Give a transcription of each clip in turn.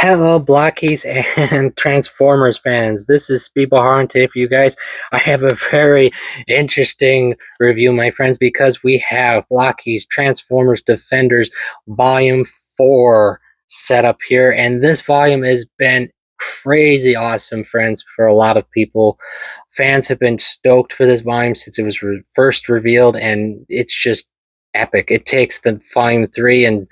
Hello, Blokees and Transformers fans. This is Speedball today for you guys. I have a very interesting review, my friends, because we have Blokees Transformers Defenders Volume 4 set up here, and this volume has been crazy awesome, friends, for a lot of people. Fans have been stoked for this volume since it was first revealed, and it's just epic. It takes the Volume 3 and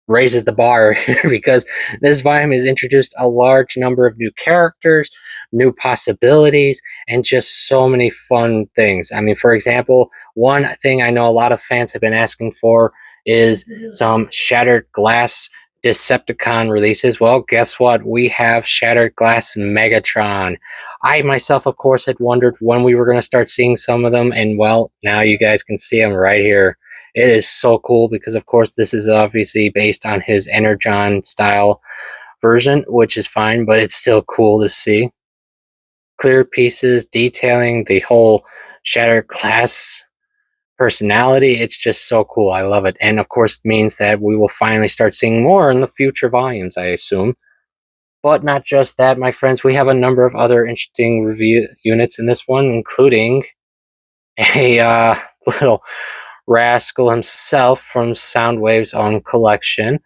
raises the bar because this volume has introduced a large number of new characters, new possibilities, and just so many fun things. I mean, for example, one thing I know a lot of fans have been asking for is some Shattered Glass Decepticon releases. Well, guess what? We have Shattered Glass Megatron. I myself, of course, had wondered when we were going to start seeing some of them, and well, now you guys can see them right here. It is so cool because, of course, this is obviously based on his Energon style version, which is fine, but it's still cool to see. Clear pieces, detailing the whole Shattered Glass personality. It's just so cool. I love it. And, of course, it means that we will finally start seeing more in the future volumes, I assume. But not just that, my friends. We have a number of other interesting review units in this one, including a little rascal himself from Soundwave's own collection,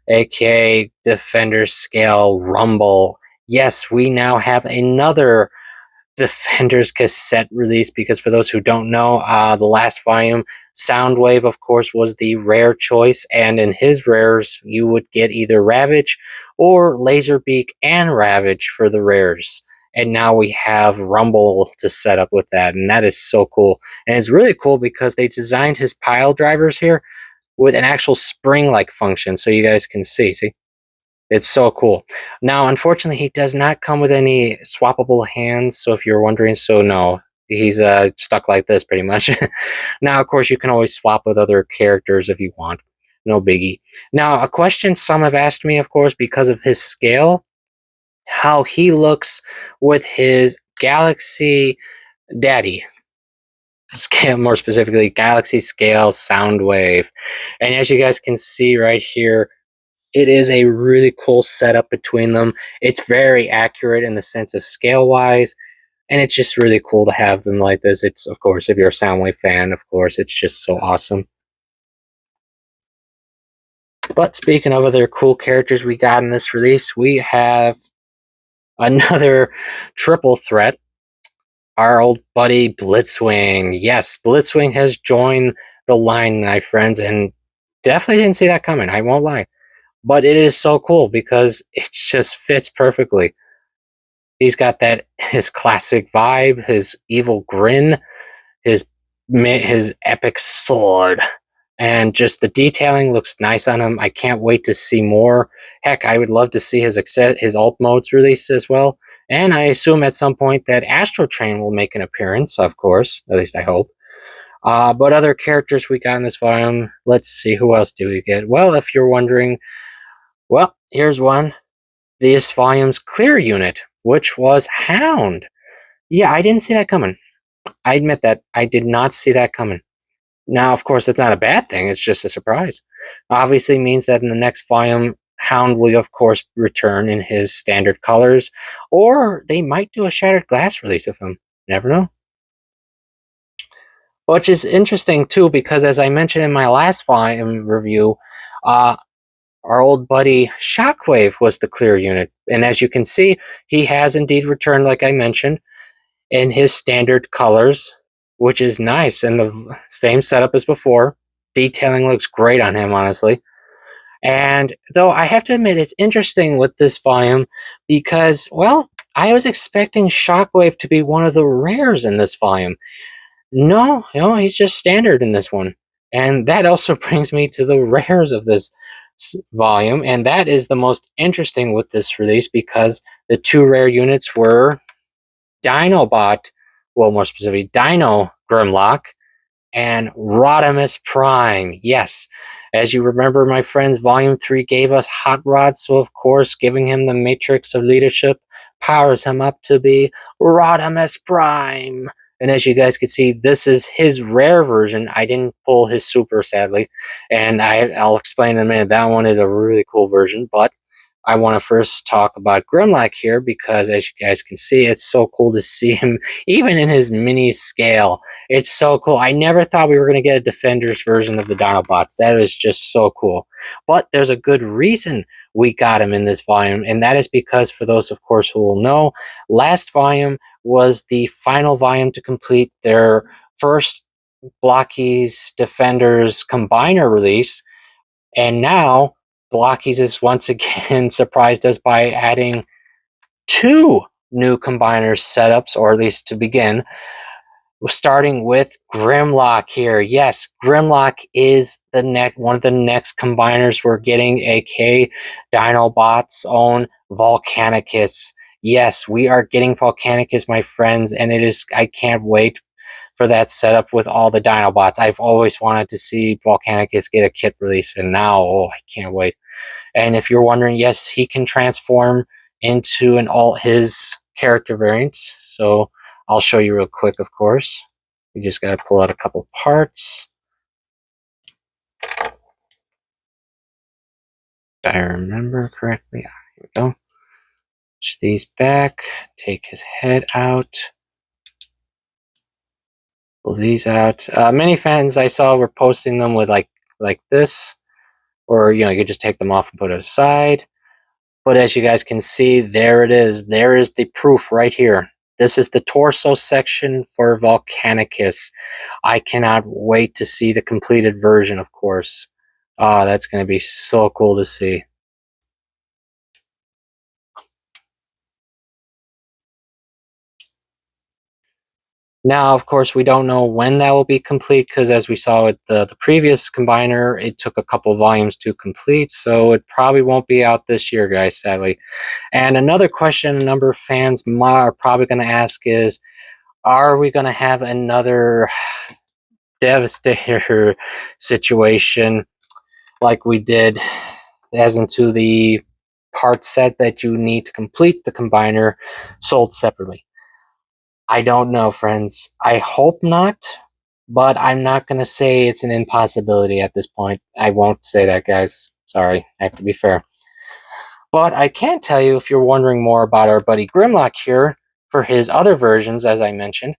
aka Defender Scale Rumble. Yes, we now have another Defenders cassette release because for those who don't know, the last volume, Soundwave, of course, was the rare choice, and in his rares, you would get either Ravage or Laserbeak and Ravage for the rares. And now we have Rumble to set up with that, and that is so cool. And it's really cool because they designed his pile drivers here with an actual spring-like function, so you guys can see. It's so cool. Now, unfortunately, he does not come with any swappable hands, so if you're wondering, so no, he's stuck like this pretty much. Now, of course, you can always swap with other characters if you want. No biggie. Now, a question some have asked me, of course, because of his scale, how he looks with his Galaxy Daddy scale, more specifically, Galaxy Scale Soundwave. And as you guys can see right here, it is a really cool setup between them. It's very accurate in the sense of scale-wise, and it's just really cool to have them like this. It's, of course, if you're a Soundwave fan, of course, it's just so awesome. But speaking of other cool characters we got in this release, we have another triple threat. Our old buddy Blitzwing. Yes, Blitzwing has joined the line, my friends, and definitely didn't see that coming. I won't lie. But it is so cool because it just fits perfectly. He's got his classic vibe, his evil grin, his epic sword, and just the detailing looks nice on him. I can't wait to see more. Heck, I would love to see his alt modes released as well. And I assume at some point that Astro Train will make an appearance, of course. At least I hope. But other characters we got in this volume. Let's see, who else do we get? Well, if you're wondering, well, here's one. This volume's clear unit, which was Hound. Yeah, I didn't see that coming. I admit that. I did not see that coming. Now, of course, it's not a bad thing. It's just a surprise. Obviously means that in the next volume, Hound will, of course, return in his standard colors, or they might do a Shattered Glass release of him. Never know. Which is interesting, too, because as I mentioned in my last volume review, our old buddy Shockwave was the clear unit. And as you can see, he has indeed returned, like I mentioned, in his standard colors, which is nice. And the same setup as before. Detailing looks great on him, honestly. And though I have to admit, it's interesting with this volume because, well, I was expecting Shockwave to be one of the rares in this volume. No, he's just standard in this one. And that also brings me to the rares of this volume, and that is the most interesting with this release because the two rare units were Dinobot, well, more specifically, Dino Grimlock and Rodimus Prime. Yes, as you remember, my friends, Volume 3 gave us Hot Rod, so of course, giving him the matrix of leadership powers him up to be Rodimus Prime. And as you guys can see, this is his rare version. I didn't pull his super, sadly. And I'll explain in a minute. That one is a really cool version. But I want to first talk about Grimlock here because, as you guys can see, it's so cool to see him even in his mini scale. It's so cool. I never thought we were going to get a Defenders version of the Dinobots. That is just so cool. But there's a good reason we got him in this volume, and that is because, for those, of course, who will know, last volume was the final volume to complete their first Blokees Defenders Combiner release, and now Blokees has once again surprised us by adding 2 new combiner setups, or at least to begin, starting with Grimlock here. Yes, Grimlock is one of the next combiners we're getting, aka Dinobot's own Volcanicus. Yes, we are getting Volcanicus, my friends, and I can't wait for that setup with all the Dinobots. I've always wanted to see Volcanicus get a kit release, and now, oh, I can't wait. And if you're wondering, yes, he can transform into all his character variants. So I'll show you real quick, of course. You just got to pull out a couple parts. If I remember correctly, here we go. Push these back, take his head out. Pull these out. Many fans I saw were posting them with like this, or you could just take them off and put it aside. But as you guys can see, there it is. There is the proof right here. This is the torso section for Volcanicus. I cannot wait to see the completed version, of course. That's going to be so cool to see. Now, of course, we don't know when that will be complete because, as we saw with the previous combiner, it took a couple volumes to complete, so it probably won't be out this year, guys, sadly. And another question a number of fans are probably going to ask is, are we going to have another Devastator situation like we did as into the part set that you need to complete the combiner sold separately? I don't know, friends. I hope not, but I'm not going to say it's an impossibility at this point. I won't say that, guys. Sorry, I have to be fair. But I can tell you, if you're wondering more about our buddy Grimlock here, for his other versions, as I mentioned,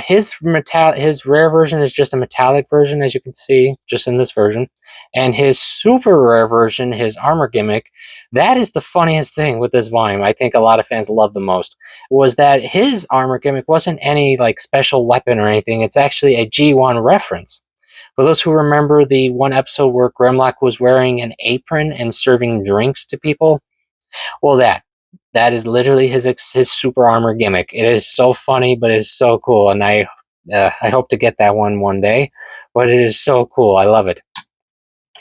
his rare version is just a metallic version, as you can see, just in this version. And his super rare version, his armor gimmick, that is the funniest thing with this volume. I think a lot of fans love the most, was that his armor gimmick wasn't any like special weapon or anything. It's actually a G1 reference. For those who remember the one episode where Grimlock was wearing an apron and serving drinks to people, well, that is literally his super armor gimmick. It is so funny, but it's so cool, and I hope to get that one day. But it is so cool. I love it.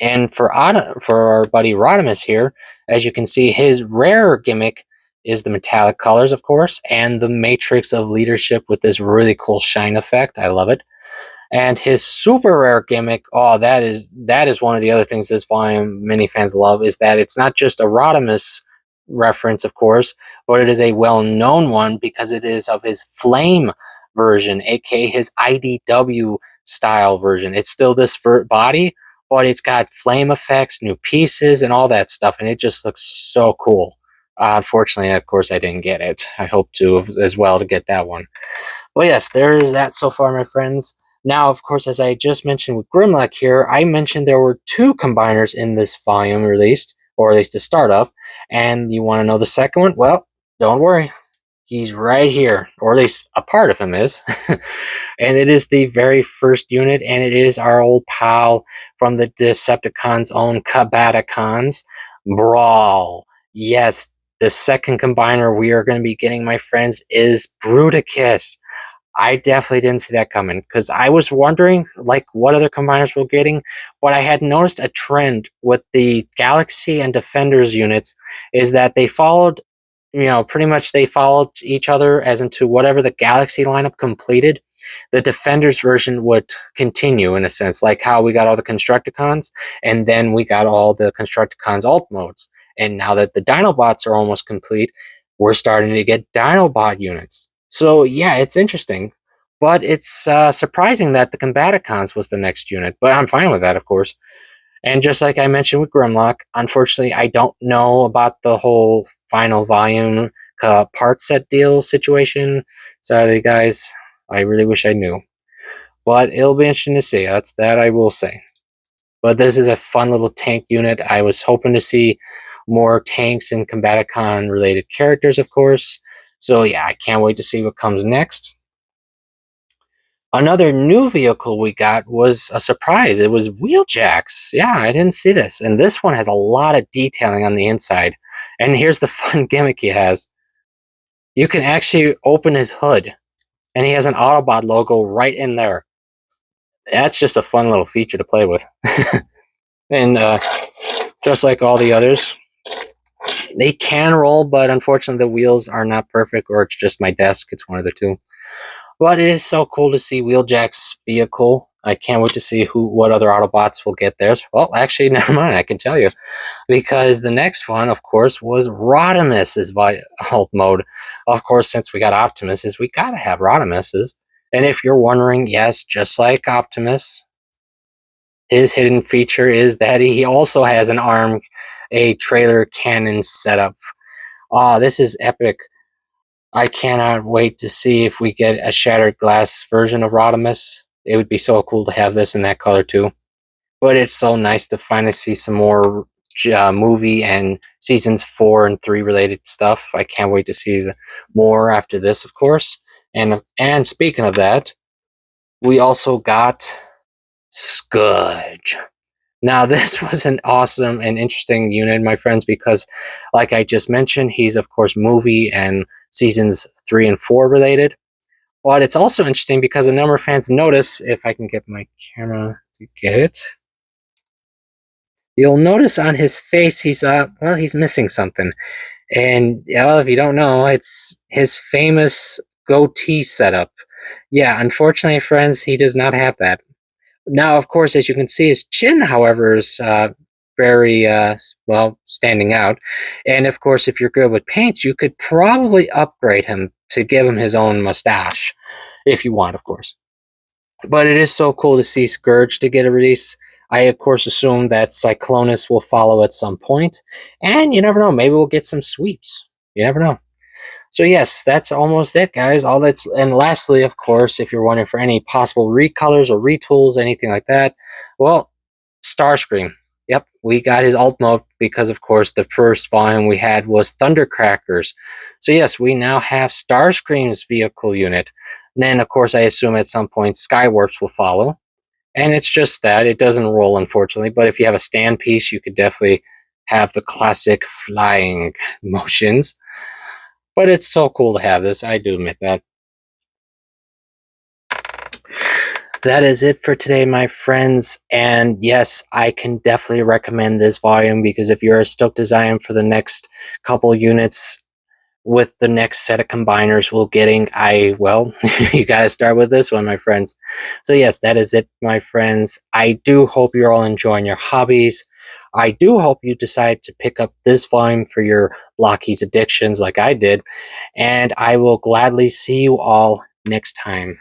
And for our buddy Rodimus here, as you can see, his rare gimmick is the metallic colors, of course, and the matrix of leadership with this really cool shine effect. I love it. And his super rare gimmick, oh, that is one of the other things this volume many fans love, is that it's not just a Rodimus reference, of course, but it is a well-known one because it is of his flame version, aka his IDW style version. It's still this body, but it's got flame effects, new pieces, and all that stuff, and it just looks so cool. Unfortunately, of course, I didn't get it. I hope to as well to get that one. Well, yes, there is that so far, my friends. Now, of course, as I just mentioned with Grimlock here, I mentioned there were 2 combiners in this volume released, or at least the start of. And you want to know the second one? Well, don't worry. He's right here, or at least a part of him is. And it is the very first unit, and it is our old pal from the Decepticons' own Combaticons, Brawl. Yes, the second combiner we are going to be getting, my friends, is Bruticus. I definitely didn't see that coming because I was wondering like what other combiners we're getting, but I had noticed a trend with the Galaxy and Defenders units is that they followed, pretty much they followed each other as into whatever the Galaxy lineup completed, the Defenders version would continue in a sense, like how we got all the Constructicons and then we got all the Constructicons alt modes. And now that the Dinobots are almost complete, we're starting to get Dinobot units. So yeah, it's interesting, but it's surprising that the Combaticons was the next unit. But I'm fine with that, of course. And just like I mentioned with Grimlock, unfortunately, I don't know about the whole final volume part set deal situation. Sorry, guys. I really wish I knew. But it'll be interesting to see. That's that I will say. But this is a fun little tank unit. I was hoping to see more tanks and Combaticon related characters, of course. So yeah, I can't wait to see what comes next. Another new vehicle we got was a surprise. It was Wheeljacks. Yeah, I didn't see this. And this one has a lot of detailing on the inside. And here's the fun gimmick he has. You can actually open his hood, and he has an Autobot logo right in there. That's just a fun little feature to play with. And just like all the others, they can roll, but unfortunately the wheels are not perfect, or it's just my desk. It's one of the two. But it is so cool to see Wheeljack's vehicle. I can't wait to see what other Autobots will get theirs. Well, actually, never mind. I can tell you, because the next one, of course, was Rodimus's alt mode. Of course, since we got Optimus's, we gotta have Rodimus's. And if you're wondering, yes, just like Optimus, his hidden feature is that he also has an arm, a trailer cannon setup. Oh, this is epic. I cannot wait to see if we get a shattered glass version of Rodimus. It would be so cool to have this in that color too. But it's so nice to finally see some more movie and seasons 4 and 3 related stuff. I can't wait to see more after this, of course. And speaking of that, we also got Scourge. Now, this was an awesome and interesting unit, my friends, because, like I just mentioned, he's, of course, movie and seasons 3 and 4 related. But it's also interesting because a number of fans notice, if I can get my camera to get it, you'll notice on his face he's missing something. And well, if you don't know, it's his famous goatee setup. Yeah, unfortunately, friends, he does not have that. Now, of course, as you can see, his chin, however, is very well standing out. And of course, if you're good with paint, you could probably upgrade him to give him his own mustache, if you want, of course. But it is so cool to see Scourge to get a release. I, of course, assume that Cyclonus will follow at some point, and you never know. Maybe we'll get some sweeps. You never know. So yes, that's almost it, guys. All that's and lastly, of course, if you're wondering for any possible recolors or retools, anything like that, well, Starscream. Yep, we got his alt mode because, of course, the first volume we had was Thundercrackers. So yes, we now have Starscream's vehicle unit. And then, of course, I assume at some point Skywarps will follow. And it's just that it doesn't roll, unfortunately. But if you have a stand piece, you could definitely have the classic flying motions. But it's so cool to have this. I do admit that. That is it for today, my friends. And yes, I can definitely recommend this volume because if you're a stoked design for the next couple units with the next set of combiners we're getting, you got to start with this one, my friends. So yes, that is it, my friends. I do hope you're all enjoying your hobbies. I do hope you decide to pick up this volume for your Blokees addictions like I did. And I will gladly see you all next time.